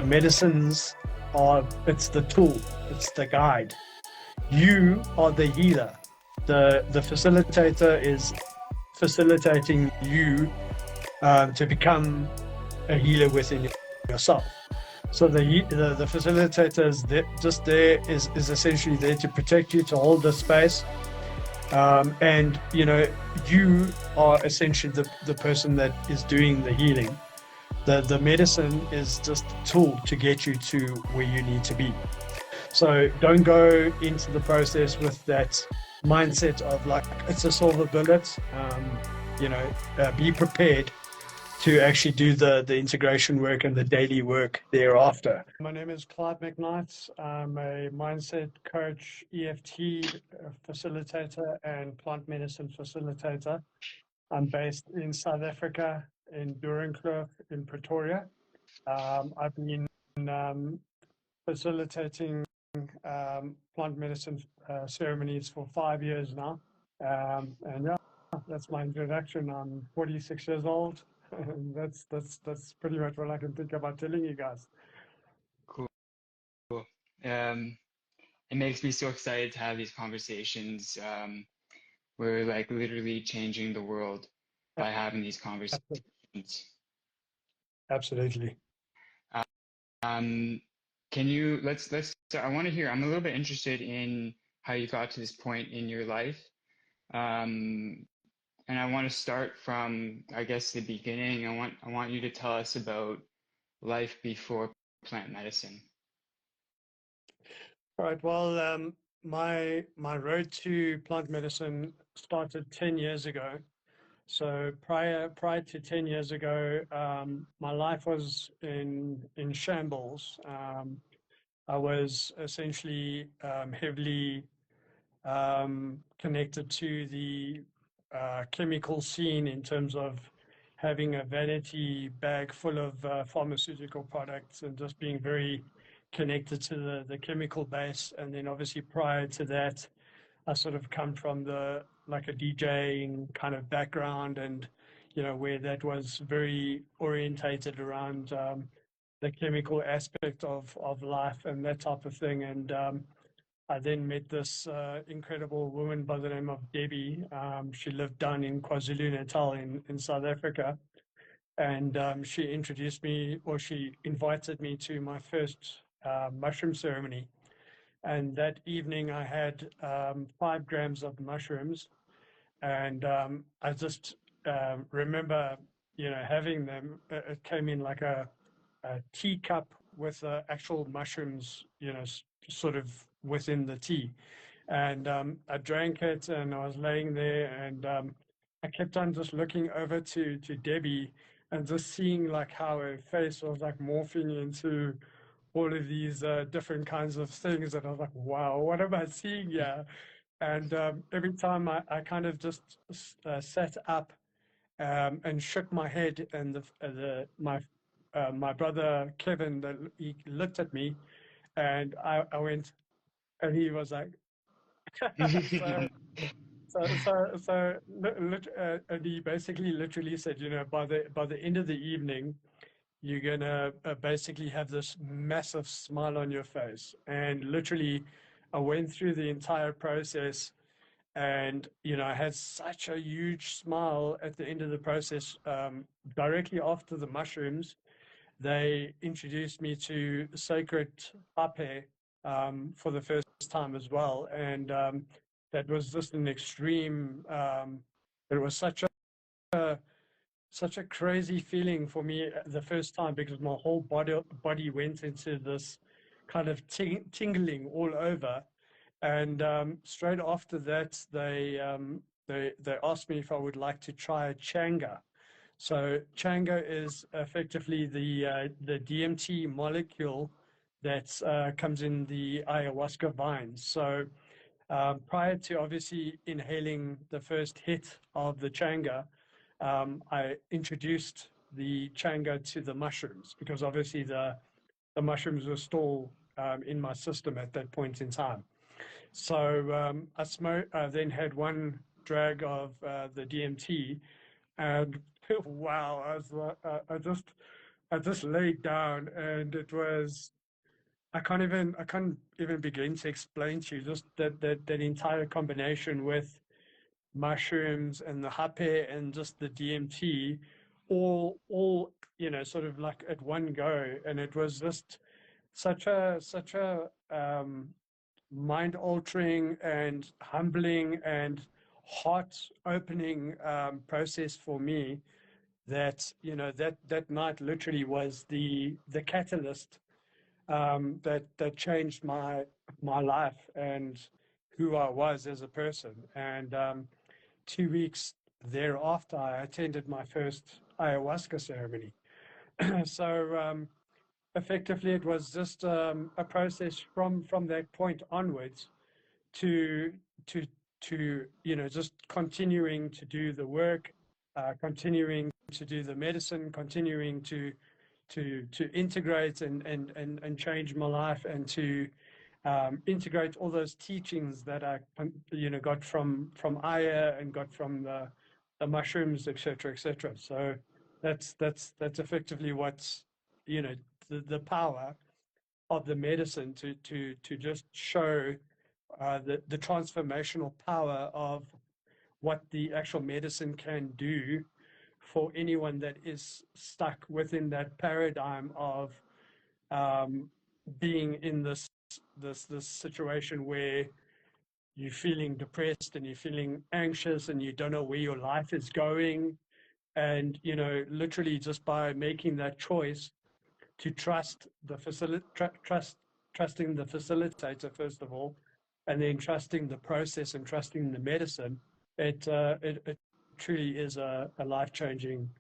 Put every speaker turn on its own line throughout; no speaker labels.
medicines it's the tool, it's the guide. You are the healer. The facilitator is facilitating you to become a healer within yourself. So the facilitator is just there, is essentially there to protect you, to hold the space. And you are essentially the person that is doing the healing. The medicine is just a tool to get you to where you need to be. So don't go into the process with that mindset of like it's a silver bullet. Be prepared to actually do the integration work and the daily work thereafter. My name is Clive Mcknight. I'm a mindset coach, EFT facilitator, and plant medicine facilitator. I'm based in South Africa, in Doornkloof, in Pretoria. I've been facilitating plant medicine ceremonies for 5 years now. And yeah, that's my introduction. I'm 46 years old. And that's pretty much what I can think about telling you guys.
Cool. Um, it makes me so excited to have these conversations. We're like literally changing the world by having these conversations.
Absolutely.
Um, let's start. I want to hear, I'm a little bit interested in how you got to this point in your life. And I want to start from, I guess, the beginning. I want you to tell us about life before plant medicine.
All right. Well, my road to plant medicine started 10 years ago. So prior to 10 years ago, my life was in shambles. I was essentially heavily connected to the chemical scene in terms of having a vanity bag full of pharmaceutical products and just being very connected to the chemical base. And then obviously prior to that, I sort of come from like a DJing kind of background, and where that was very orientated around the chemical aspect of life and that type of thing. And I then met this incredible woman by the name of Debbie. She lived down in KwaZulu-Natal in South Africa. And she introduced me, or she invited me to my first mushroom ceremony. And that evening I had 5 grams of mushrooms. And I just remember, having them. It came in like a teacup with actual mushrooms, sort of within the tea. And I drank it, and I was laying there, and I kept on just looking over to Debbie and just seeing like how her face was like morphing into all of these different kinds of things. And I was like, wow, what am I seeing here? And every time I kind of just sat up and shook my head, and my brother Kevin, he looked at me, and I went, and he was like, so and he basically literally said, by the end of the evening, you're gonna basically have this massive smile on your face. And literally, I went through the entire process, and I had such a huge smile at the end of the process. Directly after the mushrooms, they introduced me to sacred Hapé for the first time as well. And that was just an extreme, it was such a crazy feeling for me the first time, because my whole body went into this kind of tingling all over. And straight after that, they asked me if I would like to try Changa. So Changa is effectively the DMT molecule that comes in the ayahuasca vines. So prior to obviously inhaling the first hit of the Changa, I introduced the Changa to the mushrooms, because obviously the mushrooms were still in my system at that point in time. So I then had one drag of the DMT, and wow, I just I just laid down, and it was I can't even begin to explain to you just that entire combination with mushrooms and the Hapé and just the DMT, all sort of like at one go, and it was just such a mind altering and humbling and heart opening process for me that that night literally was the catalyst that changed my life and who I was as a person. And 2 weeks thereafter, I attended my first ayahuasca ceremony. So effectively, it was just a process from that point onwards to to just continuing to do the work, continuing to do the medicine, continuing to integrate and change my life, and to integrate all those teachings that I got from Aya and got from the mushrooms, etc., etc. So that's effectively what's the power of the medicine to just show the transformational power of what the actual medicine can do for anyone that is stuck within that paradigm of um, being in this situation where you're feeling depressed and you're feeling anxious and you don't know where your life is going, and literally just by making that choice to trusting the facilitator first of all, and then trusting the process and trusting the medicine. It truly is a life changing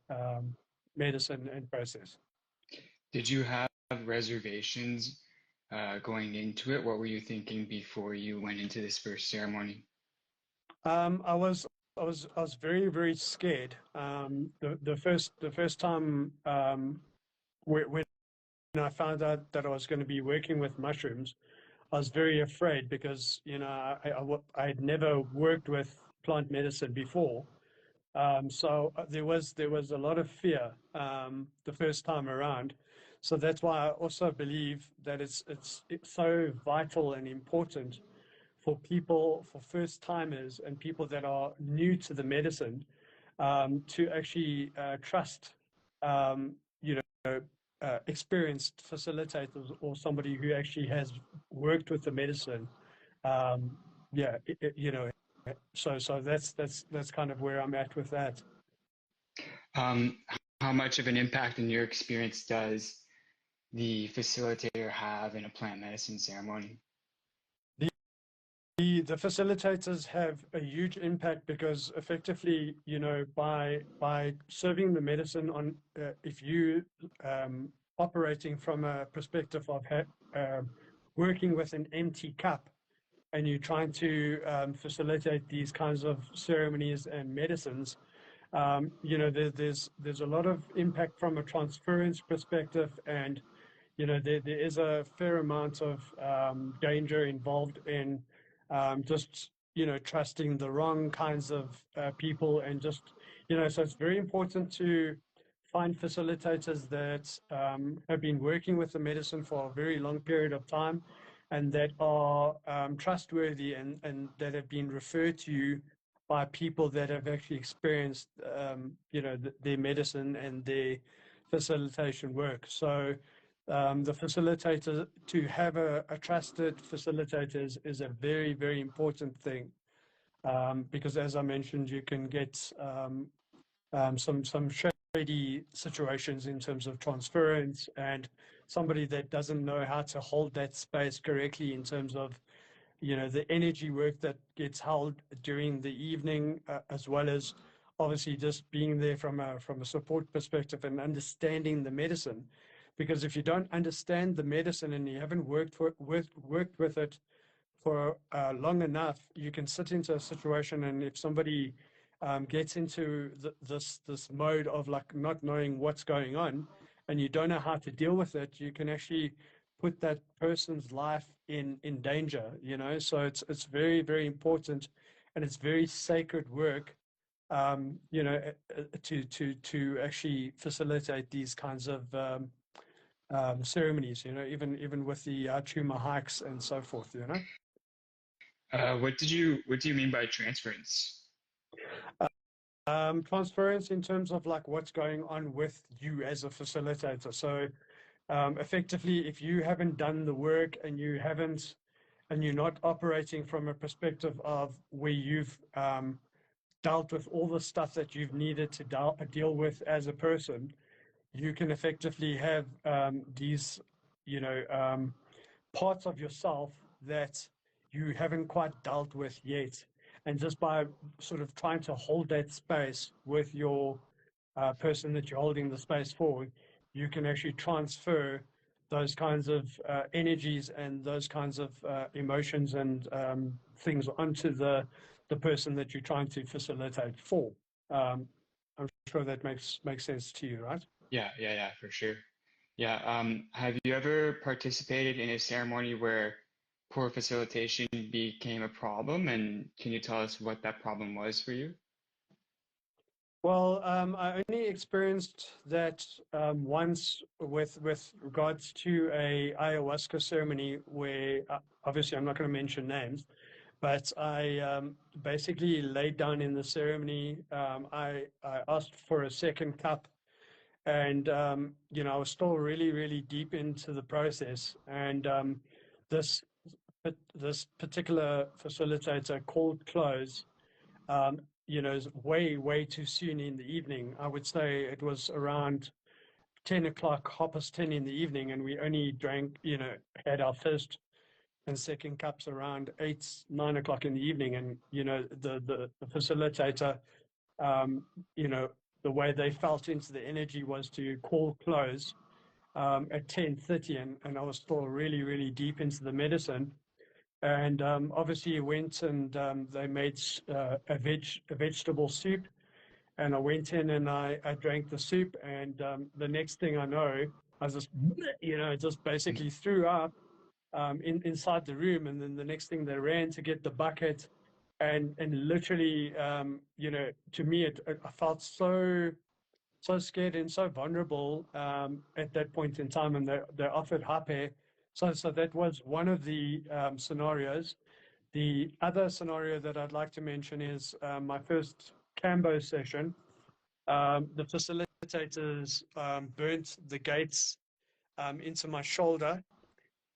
medicine and process.
Did you have reservations going into it? What were you thinking before you went into this first ceremony?
I was I was very very scared. The first time when I found out that I was going to be working with mushrooms, I was very afraid because I had never worked with plant medicine before. So there was a lot of fear the first time around. So that's why I also believe that it's so vital and important for people, for first timers and people that are new to the medicine, to actually trust, experienced facilitators or somebody who actually has worked with the medicine. Um, yeah, so that's kind of where I'm at with that.
Um, how much of an impact in your experience does the facilitator have in a plant medicine ceremony?
The, the facilitators have a huge impact because effectively, by serving the medicine on, if you operating from a perspective of working with an empty cup, and you're trying to facilitate these kinds of ceremonies and medicines, there's a lot of impact from a transference perspective, and there is a fair amount of danger involved in just trusting the wrong kinds of people, and just so it's very important to find facilitators that have been working with the medicine for a very long period of time, and that are trustworthy, and that have been referred to you by people that have actually experienced their medicine and their facilitation work. So the facilitator, to have a trusted facilitator is a very, very important thing, because as I mentioned, you can get some shady situations in terms of transference, and somebody that doesn't know how to hold that space correctly in terms of the energy work that gets held during the evening, as well as obviously just being there from a support perspective and understanding the medicine. Because if you don't understand the medicine and you haven't worked with it for long enough, you can sit into a situation, and if somebody gets into this mode of like not knowing what's going on, and you don't know how to deal with it, you can actually put that person's life in danger. So it's very very important, and it's very sacred work to actually facilitate these kinds of ceremonies, even with the Huachuma hikes and so forth.
What do you mean by transference?
Transference in terms of like what's going on with you as a facilitator. So effectively, if you haven't done the work and you're not operating from a perspective of where you've dealt with all the stuff that you've needed to deal with as a person, you can effectively have these, parts of yourself that you haven't quite dealt with yet. And just by sort of trying to hold that space with your person that you're holding the space for, you can actually transfer those kinds of energies and those kinds of emotions and things onto the person that you're trying to facilitate for. I'm sure that makes sense to you, right?
Yeah, for sure. Yeah. Have you ever participated in a ceremony where poor facilitation became a problem? And can you tell us what that problem was for you?
Well, I only experienced that once with regards to a ayahuasca ceremony where obviously I'm not going to mention names, but I basically laid down in the ceremony. I asked for a second cup, and I was still really, really deep into the process, and this this particular facilitator called close. Is way, way too soon in the evening. I would say it was around 10 o'clock, 10 in the evening, and we only drank, had our first and second cups around 8, 9 o'clock in the evening. And, the facilitator, um, you know, the way they felt into the energy was to call close at 10:30, and I was still really, really deep into the medicine. And obviously, went and they made a vegetable soup. And I went in and I drank the soup. And the next thing I know, I just, just basically threw up inside the room. And then the next thing they ran to get the bucket. And literally, to me, I felt so scared and so vulnerable at that point in time. And they offered Hapé. So that was one of the scenarios. The other scenario that I'd like to mention is my first kambo session. The facilitators burnt the gates into my shoulder,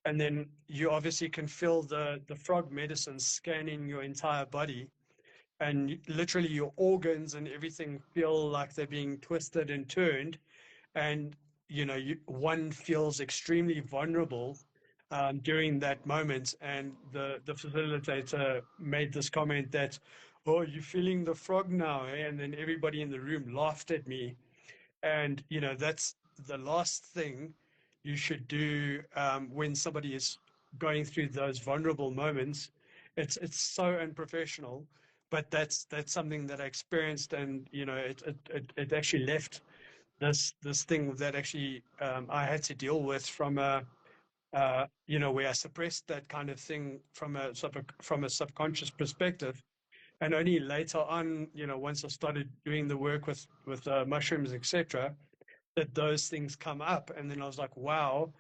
and then you obviously can feel the frog medicine scanning your entire body, and literally your organs and everything feel like they're being twisted and turned, and one feels extremely vulnerable during that moment. And the facilitator made this comment that, "Oh, you're feeling the frog now," eh? And then everybody in the room laughed at me. And that's the last thing you should do when somebody is going through those vulnerable moments. It's so unprofessional, but that's something that I experienced, and it actually left this thing that actually I had to deal with from a where I suppressed that kind of thing from a subconscious perspective. And only later on, once I started doing the work with mushrooms, etc., that those things come up. And then I was like, wow,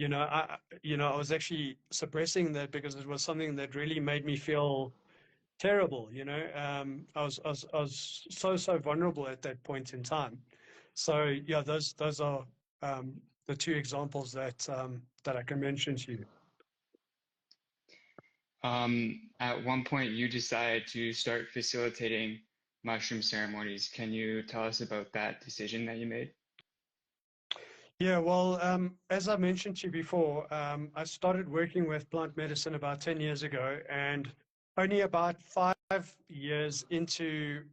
I was actually suppressing that because it was something that really made me feel terrible. I was so vulnerable at that point in time. So yeah, those are the two examples that I can mention to you.
At one point, you decided to start facilitating mushroom ceremonies. Can you tell us about that decision that you made?
Yeah, well, as I mentioned to you before, I started working with plant medicine about 10 years ago, and only about 5 years into,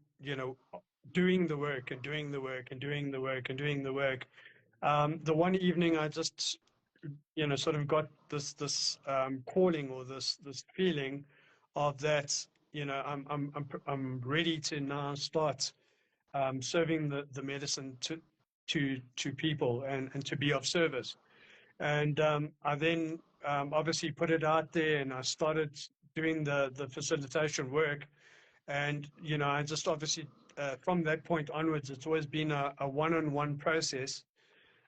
doing the work and doing the work and doing the work and doing the work, the one evening I just, sort of got this calling, or this feeling of that, I'm ready to now start serving the medicine to people, and to be of service. And I then obviously put it out there, and I started doing the facilitation work. And I just obviously from that point onwards, it's always been a one-on-one process.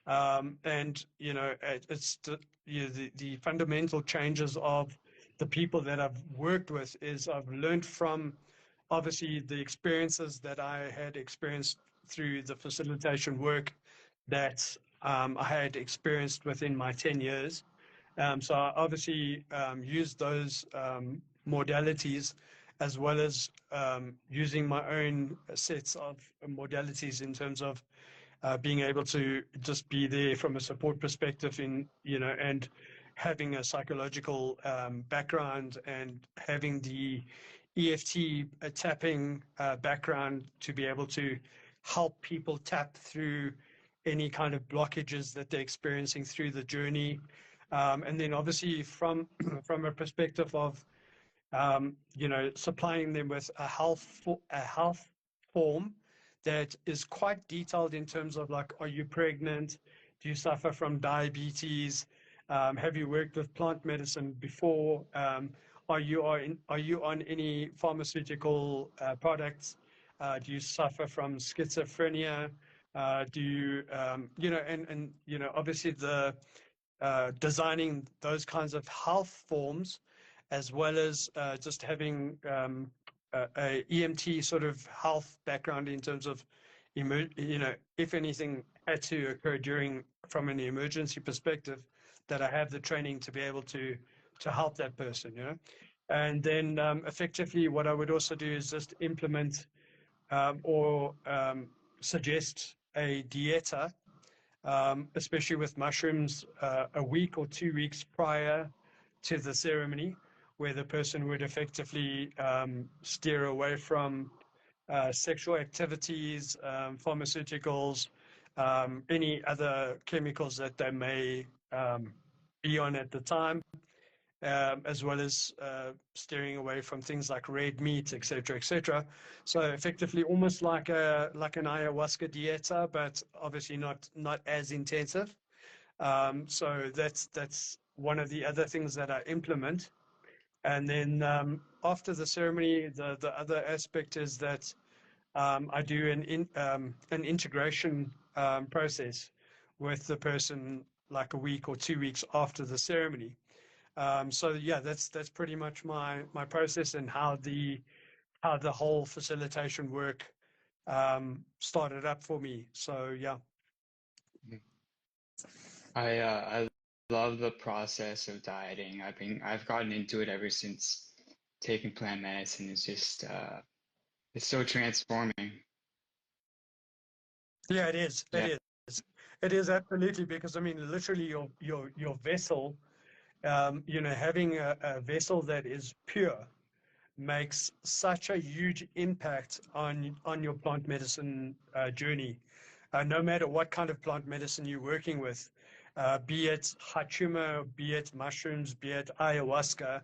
And it's the fundamental changes of the people that I've worked with is I've learned from obviously the experiences that I had experienced through the facilitation work that I had experienced within my 10 years. So I obviously used those modalities as well as using my own sets of modalities in terms of being able to just be there from a support perspective and having a psychological background and having the EFT tapping background to be able to help people tap through any kind of blockages that they're experiencing through the journey. And then obviously from a perspective of supplying them with a health form that is quite detailed in terms of like, are you pregnant? Do you suffer from diabetes? Have you worked with plant medicine before? Are you on any pharmaceutical products? Do you suffer from schizophrenia? Do you, obviously the designing those kinds of health forms, as well as just having a EMT sort of health background in terms of, if anything had to occur from an emergency perspective, that I have the training to be able to help that person, And then effectively what I would also do is just implement or suggest a dieta, especially with mushrooms, a week or 2 weeks prior to the ceremony, where the person would effectively steer away from sexual activities, pharmaceuticals, any other chemicals that they may be on at the time, as well as steering away from things like red meat, etc., etc. So effectively, almost like an ayahuasca dieta, but obviously not as intensive. So that's one of the other things that I implement. And then after the ceremony, the other aspect is that I do an integration process with the person like a week or 2 weeks after the ceremony. So yeah, that's pretty much my process and how the whole facilitation work started up for me. So yeah.
I love the process of dieting. I've gotten into it ever since taking plant medicine. It's just it's so transforming.
Yeah, it is.
Yeah.
It is absolutely, because I mean, literally your vessel, having a vessel that is pure makes such a huge impact on your plant medicine journey. No matter what kind of plant medicine you're working with, be it Huachuma, be it mushrooms, be it ayahuasca,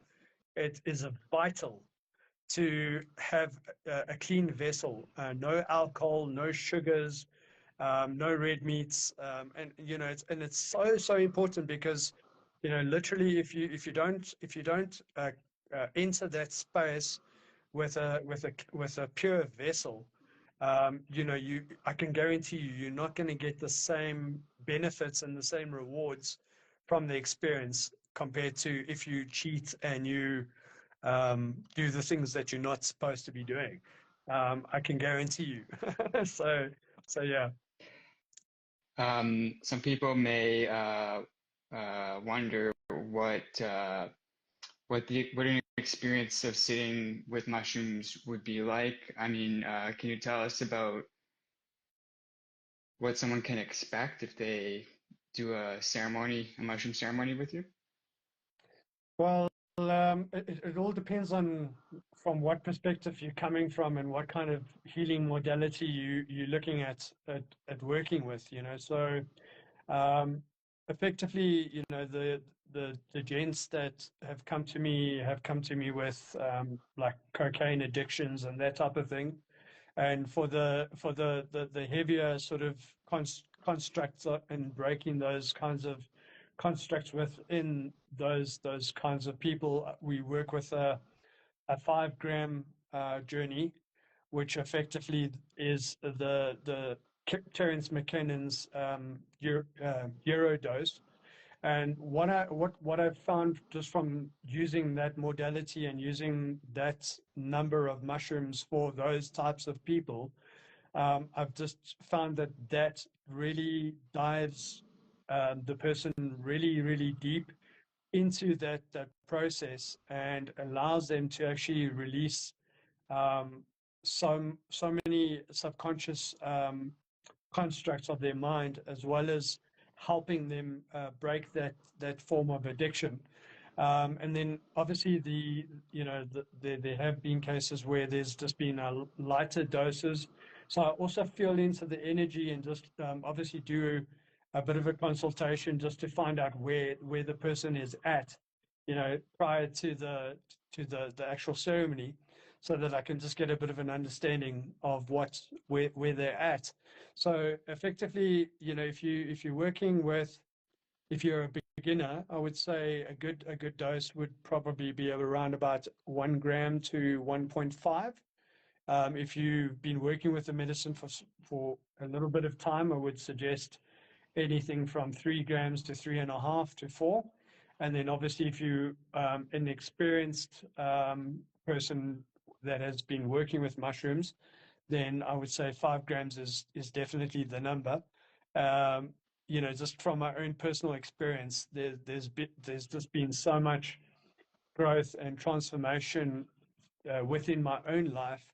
it is vital to have a clean vessel, no alcohol, no sugars, no red meats, and it's so important because literally if you don't enter that space with a pure vessel, I can guarantee you're not going to get the same benefits and the same rewards from the experience compared to if you cheat and you do the things that you're not supposed to be doing. I can guarantee you. So yeah.
Some people may wonder what an experience of sitting with mushrooms would be like. I mean, can you tell us about what someone can expect if they do a mushroom ceremony with you?
Well, it all depends on from what perspective you're coming from and what kind of healing modality you're looking at working with, So effectively, the gents that have come to me with like cocaine addictions and that type of thing. And for the heavier sort of constructs and breaking those kinds of constructs within those kinds of people, we work with a 5 gram journey which effectively is the Terence McKennan's Euro dose. And what I've found just from using that modality and using that number of mushrooms for those types of people, I've just found that really dives the person really deep into that process and allows them to actually release um, so many subconscious constructs of their mind, as well as helping them break that form of addiction. And then obviously there have been cases where there's just been lighter doses. So I also feel into the energy and just obviously do a bit of a consultation just to find out where the person is at, prior to the actual ceremony, so that I can just get a bit of an understanding of where they're at. So effectively, if you're working with, if you're a beginner, I would say a good dose would probably be around about 1 gram to 1.5. If you've been working with the medicine for a little bit of time, I would suggest anything from 3 grams to 3.5 to 4. And then obviously if you an experienced person that has been working with mushrooms, then I would say 5 grams is definitely the number. Just from my own personal experience, there's just been so much growth and transformation within my own life,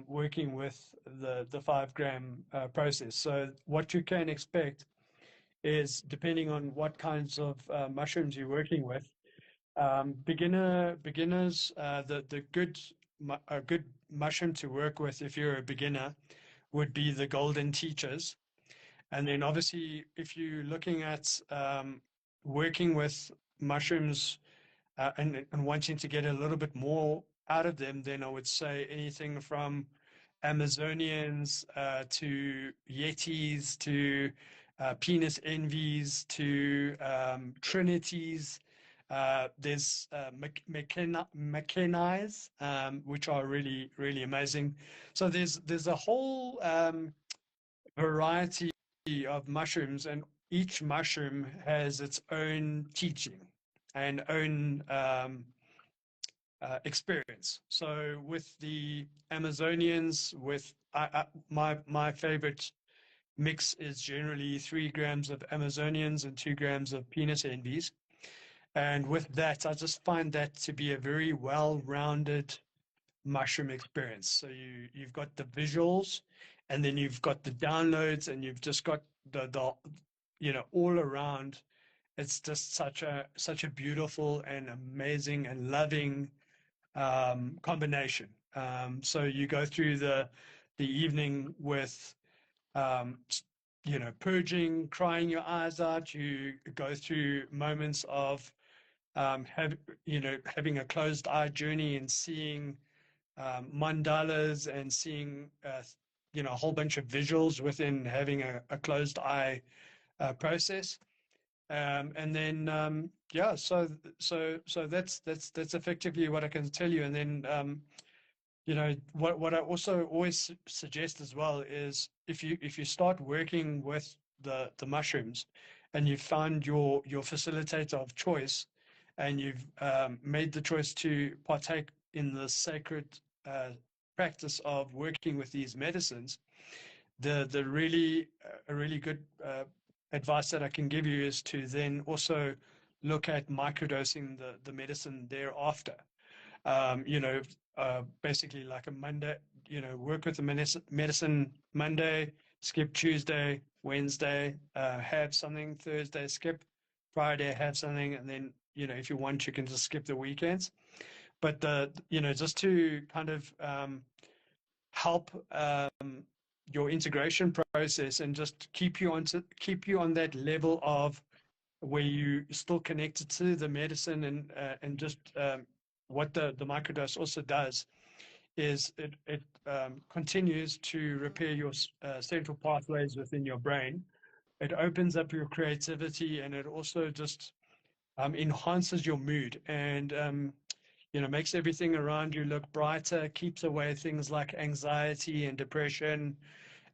working with the 5 gram process. So what you can expect is, depending on what kinds of mushrooms you're working with, beginners, a good mushroom to work with if you're a beginner would be the golden teachers. And then obviously, if you're looking at working with mushrooms and wanting to get a little bit more out of them, then I would say anything from Amazonians to Yetis to penis envies to Trinities. There's McKennies, which are really amazing. So there's a whole variety of mushrooms, and each mushroom has its own teaching and own experience. So with the Amazonians, my favorite mix is generally 3 grams of Amazonians and 2 grams of penis envies. And with that, I just find that to be a very well-rounded mushroom experience. So you've got the visuals, and then you've got the downloads, and you've just got the all around. It's just such a beautiful and amazing and loving combination. So you go through the evening with purging, crying your eyes out. You go through moments of having a closed eye journey and seeing mandalas and seeing a whole bunch of visuals within having a closed eye process. And then so that's effectively what I can tell you. And then what I also always suggest as well is, if you start working with the mushrooms and you've found your facilitator of choice, and you've made the choice to partake in the sacred practice of working with these medicines, the really good advice that I can give you is to then also look at microdosing the medicine thereafter. Basically like a Monday, work with the medicine Monday, skip Tuesday, Wednesday, have something Thursday, skip Friday, have something, and then, if you want, you can just skip the weekends. But just to kind of help your integration process and just keep you on that level of where you still connected to the medicine, and just what the microdose also does is it continues to repair your central pathways within your brain. It opens up your creativity, and it also just enhances your mood. And makes everything around you look brighter, keeps away things like anxiety and depression,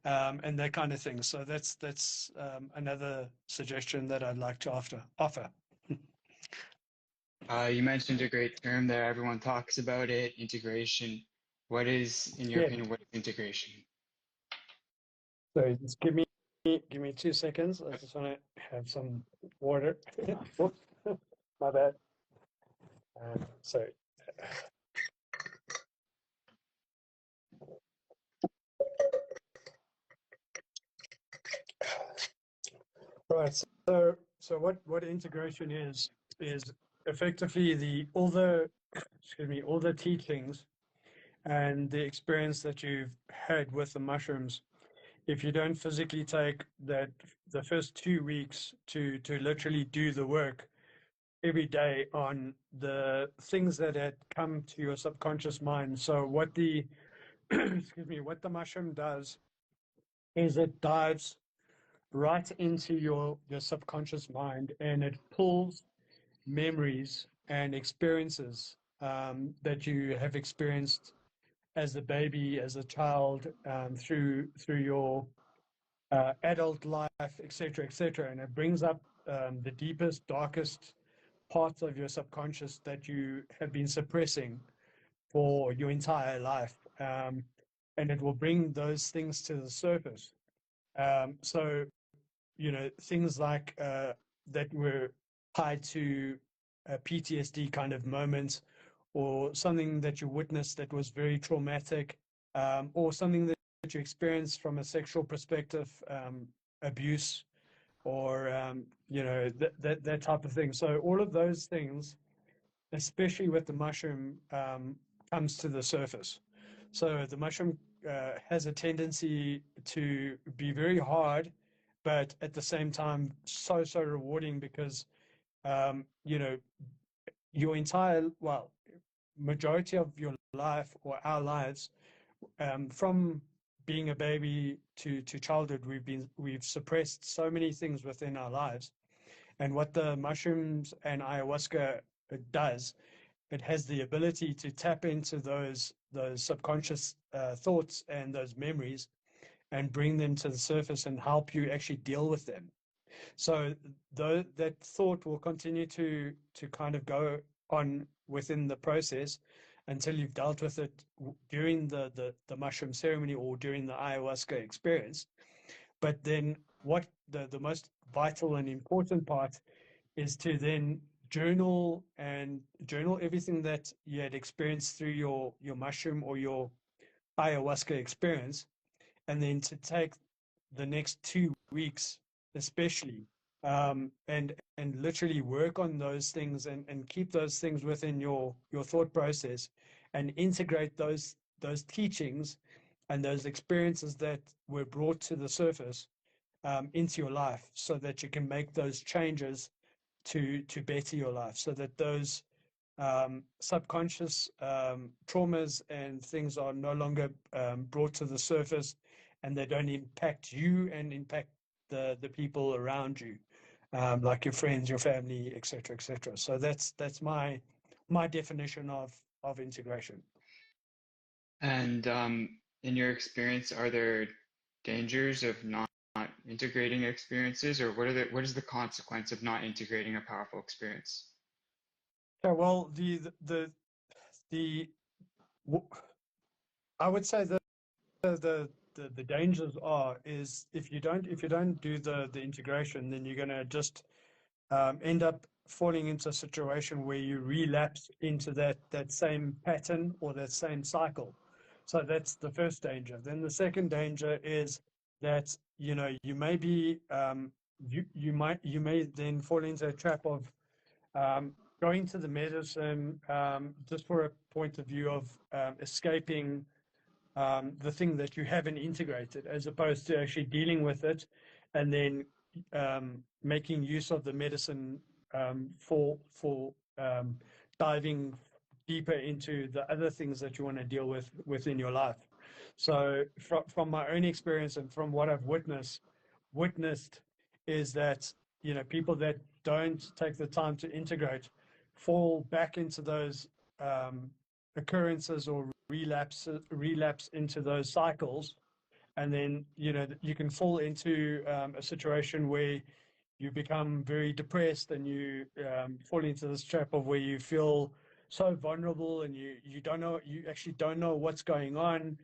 and that kind of thing. So that's another suggestion that I'd like to offer.
You mentioned a great term there. Everyone talks about it, integration. What is, in your
Yeah.
opinion, what is integration?
So just give me 2 seconds. I just want to have some water. Oops, my bad. So right. So what integration is effectively all the teachings and the experience that you've had with the mushrooms. If you don't physically take the first 2 weeks to literally do the work every day on the things that had come to your subconscious mind. So what the what the mushroom does is it dives right into your subconscious mind, and it pulls memories and experiences that you have experienced as a baby, as a child, through your adult life, etc., etc., and it brings up the deepest, darkest parts of your subconscious that you have been suppressing for your entire life, and it will bring those things to the surface. So things like that were tied to a PTSD kind of moment, or something that you witnessed that was very traumatic, or something that you experienced from a sexual perspective, abuse, or that type of thing. So all of those things, especially with the mushroom, comes to the surface. So the mushroom has a tendency to be very hard, but at the same time so rewarding, because your majority of your life, or our lives, from being a baby to childhood, we've suppressed so many things within our lives. And what the mushrooms and ayahuasca does, it has the ability to tap into those subconscious thoughts and those memories, and bring them to the surface and help you actually deal with them. So that thought will continue to kind of go on within the process until you've dealt with it during the mushroom ceremony or during the ayahuasca experience. But then what the most vital and important part is to then journal everything that you had experienced through your mushroom or your ayahuasca experience, and then to take the next 2 weeks, especially, and literally work on those things, and keep those things within your thought process, and integrate those teachings and those experiences that were brought to the surface into your life, so that you can make those changes to better your life, so that those subconscious traumas and things are no longer brought to the surface, and they don't impact you and impact the people around you, like your friends, your family, etc., etc. So that's my definition of integration.
And in your experience, are there dangers of not integrating experiences, or what is the consequence of not integrating a powerful experience?
Yeah, well, the I would say that the dangers is if you don't do the integration, then you're going to just end up falling into a situation where you relapse into that same pattern or that same cycle. So that's the first danger. Then the second danger is that you may be you may then fall into a trap of going to the medicine, just for a point of view of escaping the thing that you haven't integrated, as opposed to actually dealing with it, and then making use of the medicine for diving deeper into the other things that you want to deal with within your life. So from my own experience and from what I've witnessed is that people that don't take the time to integrate fall back into those occurrences or relapse into those cycles. And then, you can fall into a situation where you become very depressed and you fall into this trap of where you feel so vulnerable and you actually don't know what's going on.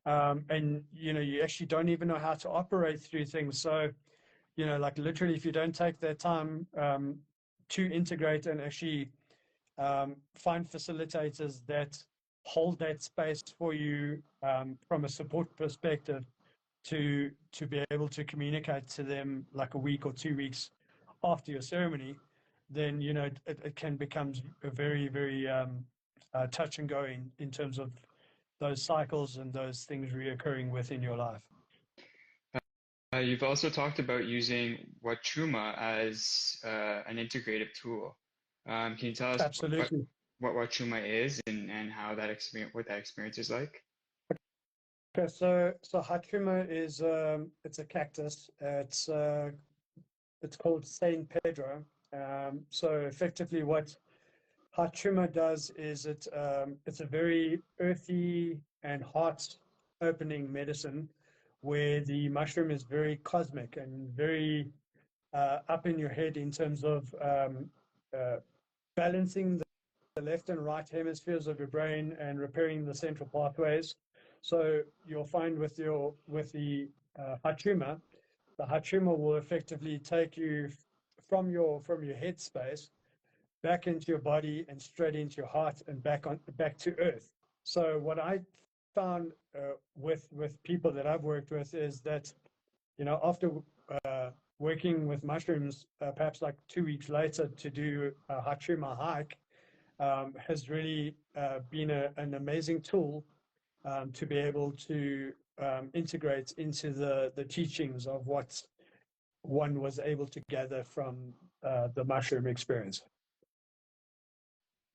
And, you actually don't even know how to operate through things. So, like literally, if you don't take that time to integrate and actually find facilitators that hold that space for you from a support perspective to be able to communicate to them like a week or 2 weeks after your ceremony, then it can become a very, very touch and go in terms of those cycles and those things reoccurring within your life.
You've also talked about using Huachuma as an integrative tool. Can you tell us
Absolutely.
what Huachuma is and how that experience, what that experience is like?
Okay, so Huachuma is it's a cactus. It's called San Pedro. So effectively, what Huachuma does is it's a very earthy and heart-opening medicine, where the mushroom is very cosmic and very up in your head in terms of balancing the left and right hemispheres of your brain and repairing the central pathways. So you'll find with the Huachuma, the Huachuma will effectively take you from your headspace back into your body and straight into your heart and back to earth. So what I found with people that I've worked with is that after working with mushrooms, perhaps like 2 weeks later to do a Huachuma hike, has really been an amazing tool to be able to integrate into the teachings of what one was able to gather from the mushroom experience.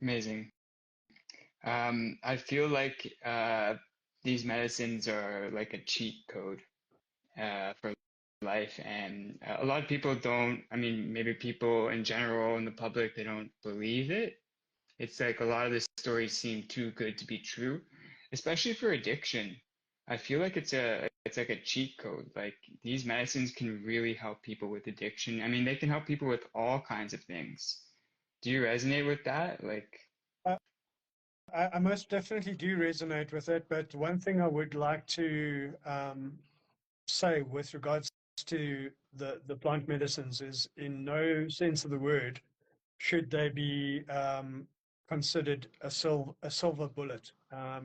Amazing. I feel like these medicines are like a cheat code for life, and a lot of people don't. I mean, maybe people in general in the public, they don't believe it. It's like a lot of the stories seem too good to be true, especially for addiction. I feel like it's like a cheat code. Like these medicines can really help people with addiction. I mean, they can help people with all kinds of things. Do you resonate with that? Like,
I most definitely do resonate with it, but one thing I would like to say with regards to the plant medicines is, in no sense of the word should they be considered a silver bullet.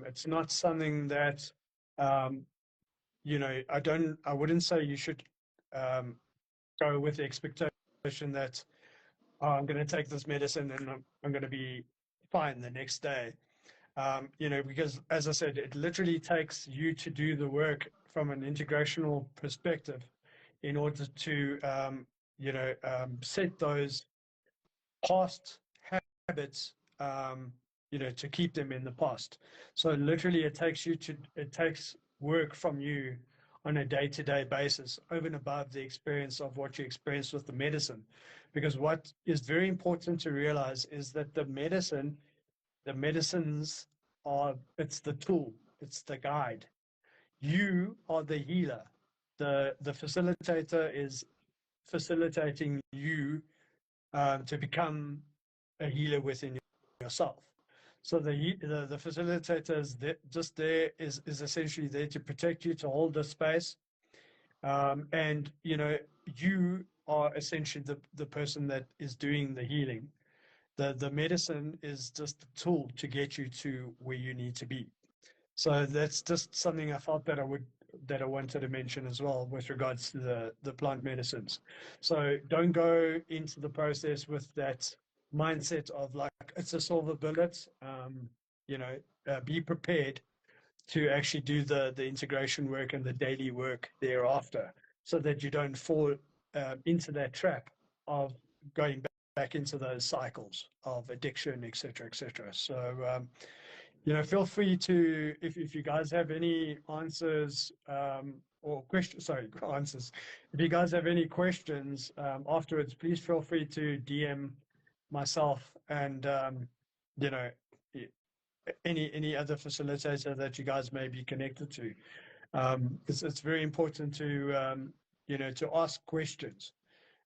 It's not something that I wouldn't say you should go with the expectation that I'm going to take this medicine and I'm going to be fine the next day. Because as I said, it literally takes you to do the work from an integrational perspective in order to, set those past habits, to keep them in the past. So literally it takes work from you on a day-to-day basis over and above the experience of what you experience with the medicine. Because what is very important to realize is that the medicines it's the tool, it's the guide. You are the healer. The facilitator is facilitating you to become a healer within yourself. So the facilitator is just there, is essentially there to protect you, to hold the space. And you are essentially the person that is doing the healing. The medicine is just a tool to get you to where you need to be. So that's just something I felt that I wanted to mention as well with regards to the plant medicines. So don't go into the process with that mindset of like it's a silver bullet. Be prepared to actually do the integration work and the daily work thereafter, so that you don't fall into that trap of going back into those cycles of addiction, et cetera, et cetera. So, feel free to, if you guys have any answers or questions, sorry, answers. If you guys have any questions afterwards, please feel free to DM myself and, any other facilitator that you guys may be connected to. It's very important to to ask questions,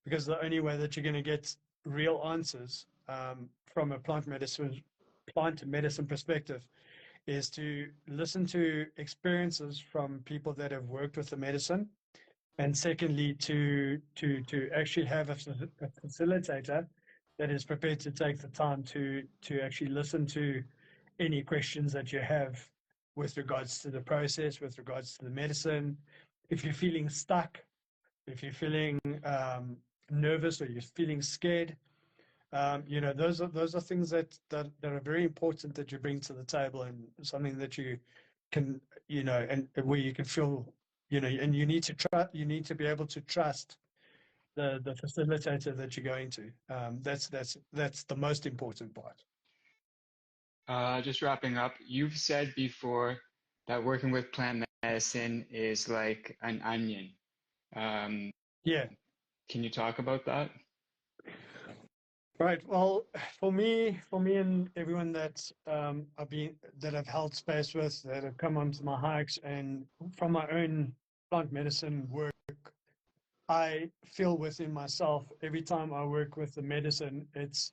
because the only way that you're going to get real answers from a plant medicine perspective is to listen to experiences from people that have worked with the medicine, and secondly, to actually have a facilitator that is prepared to take the time to actually listen to any questions that you have with regards to the process, with regards to the medicine. If you're feeling stuck, if you're feeling nervous, or you're feeling scared, those are things that are very important that you bring to the table, and something that you can, and where you can feel, and you need to be able to trust the facilitator that you're going to. That's the most important part.
Just wrapping up, you've said before that working with plant medicine is like an onion.
Yeah.
Can you talk about that?
Right. Well, for me and everyone that I've held space with, that have come onto my hikes, and from my own plant medicine work, I feel within myself every time I work with the medicine, it's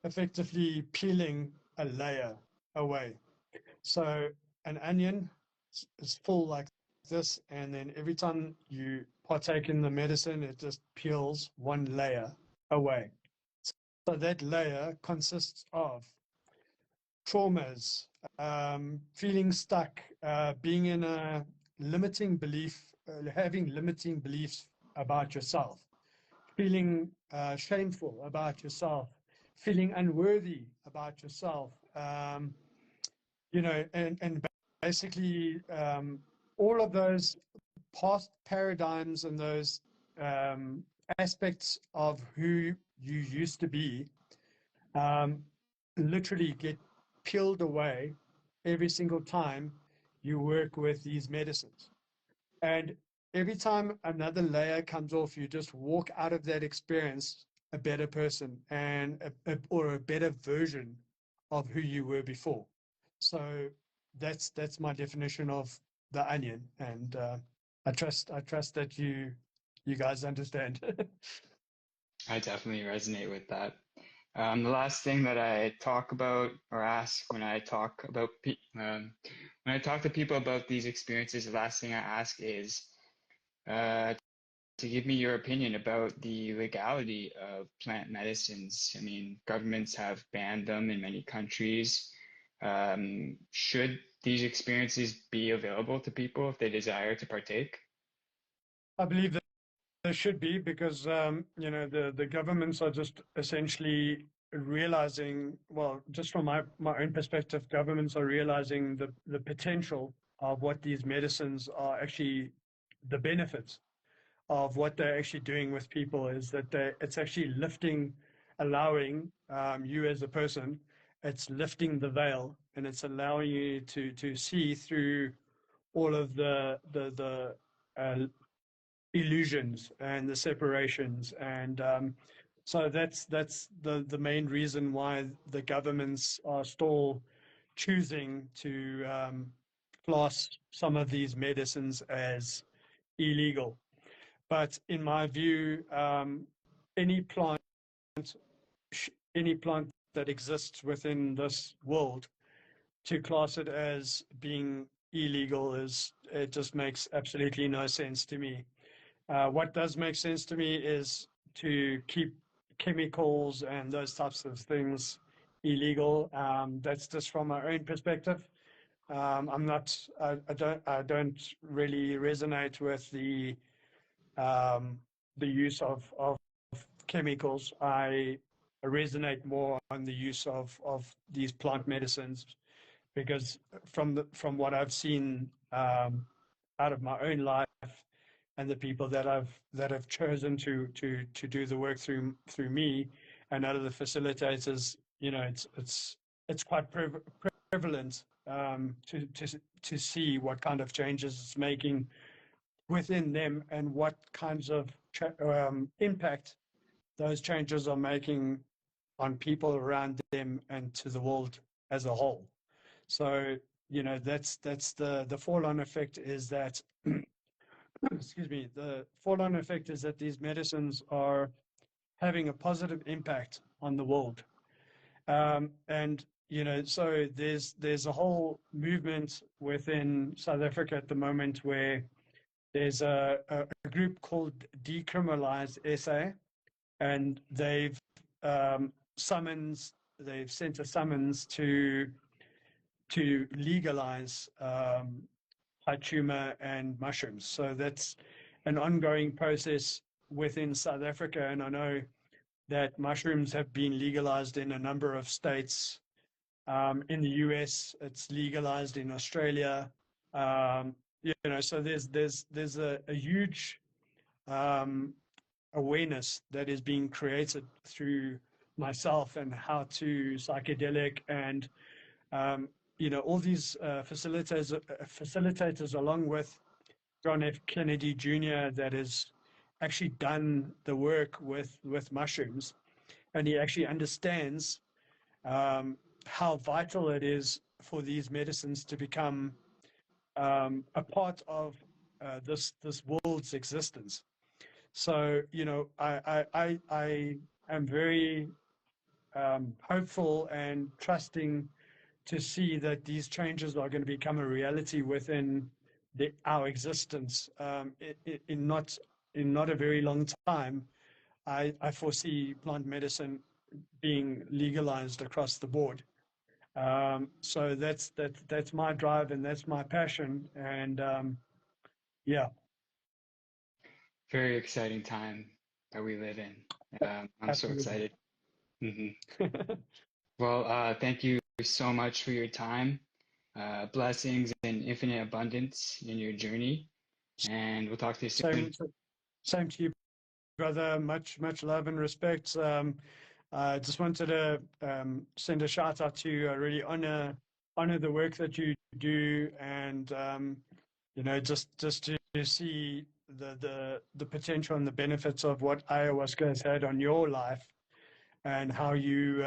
effectively peeling a layer away. So an onion is full like this, and then every time you partake in the medicine, it just peels one layer away. So that layer consists of traumas, feeling stuck, being in a limiting belief, having limiting beliefs about yourself, feeling shameful about yourself, feeling unworthy about yourself, and basically all of those past paradigms and those aspects of who you used to be literally get peeled away every single time you work with these medicines. And every time another layer comes off, you just walk out of that experience a better person, and or a better version of who you were before. So that's my definition of the onion, and I trust that you guys understand.
I definitely resonate with that. The last thing that I talk about or ask when I talk about when I talk to people about these experiences, the last thing I ask is to give me your opinion about the legality of plant medicines. I mean, governments have banned them in many countries. Should these experiences be available to people if they desire to partake?
I believe that there should be, because the governments are just essentially realizing, well, just from my own perspective, governments are realizing the potential of what these medicines are actually, the benefits of what they're actually doing with people, is that it's actually lifting, allowing you as a person, it's lifting the veil, and it's allowing you to see through all of the illusions and the separations, and so that's the main reason why the governments are still choosing to class some of these medicines as illegal. But in my view, any plant any plant that exists within this world, to class it as being illegal, it just makes absolutely no sense to me. What does make sense to me is to keep chemicals and those types of things illegal. That's just from my own perspective. I'm not. I don't really resonate with the use of chemicals. I resonate more on the use of these plant medicines, because from what I've seen out of my own life, and the people that have chosen to do the work through me, and out of the facilitators, it's quite prevalent to see what kind of changes it's making within them, and what kinds of impact those changes are making on people around them and to the world as a whole. So, that's the fall-on effect is that, excuse me, the fall-on effect is that these medicines are having a positive impact on the world. And, so there's a whole movement within South Africa at the moment where there's a group called Decriminalize SA, and they've sent a summons to legalize Huachuma and mushrooms. So that's an ongoing process within South Africa, and I know that mushrooms have been legalized in a number of states. In the US, it's legalized in Australia. So there's a huge awareness that is being created through myself and How to Psychedelic and all these facilitators along with John F. Kennedy Jr. that has actually done the work with mushrooms, and he actually understands how vital it is for these medicines to become a part of this world's existence. So, I am very hopeful and trusting to see that these changes are going to become a reality within our existence in not a very long time. I foresee plant medicine being legalized across the board. So that's my drive and that's my passion. And yeah.
Very exciting time that we live in. I'm so
Absolutely.
excited. Hmm. Well, thank you so much for your time. Blessings and infinite abundance in your journey. And we'll talk to you soon.
Same to you, brother. Much love and respect. I just wanted to send a shout out to you. I really honor the work that you do, and just to see the potential and the benefits of what ayahuasca has had on your life, and how you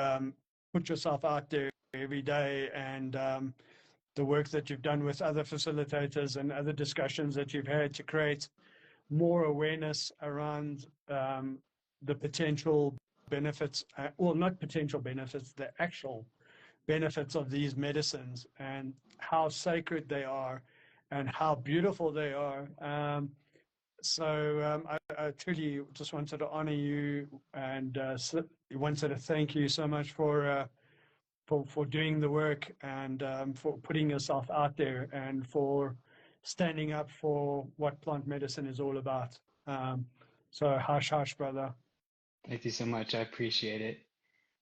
put yourself out there every day, and the work that you've done with other facilitators and other discussions that you've had to create more awareness around the potential benefits, well, not potential benefits, the actual benefits of these medicines and how sacred they are and how beautiful they are. I truly just wanted to honor you and wanted to thank you so much for doing the work and for putting yourself out there and for standing up for what plant medicine is all about. So hush, hush, brother.
Thank you so much. I appreciate it.